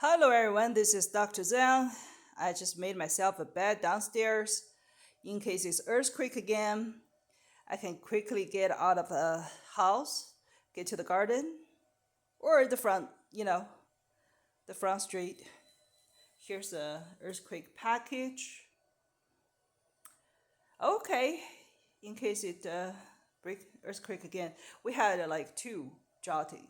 Hello everyone, this is Dr. Zhang. I just made myself a bed downstairs in case it's earthquake again. I can quickly get out of the house, get to the garden, or the front, the front street. Here's the earthquake package. Okay, in case it break earthquake again. We had like two jolting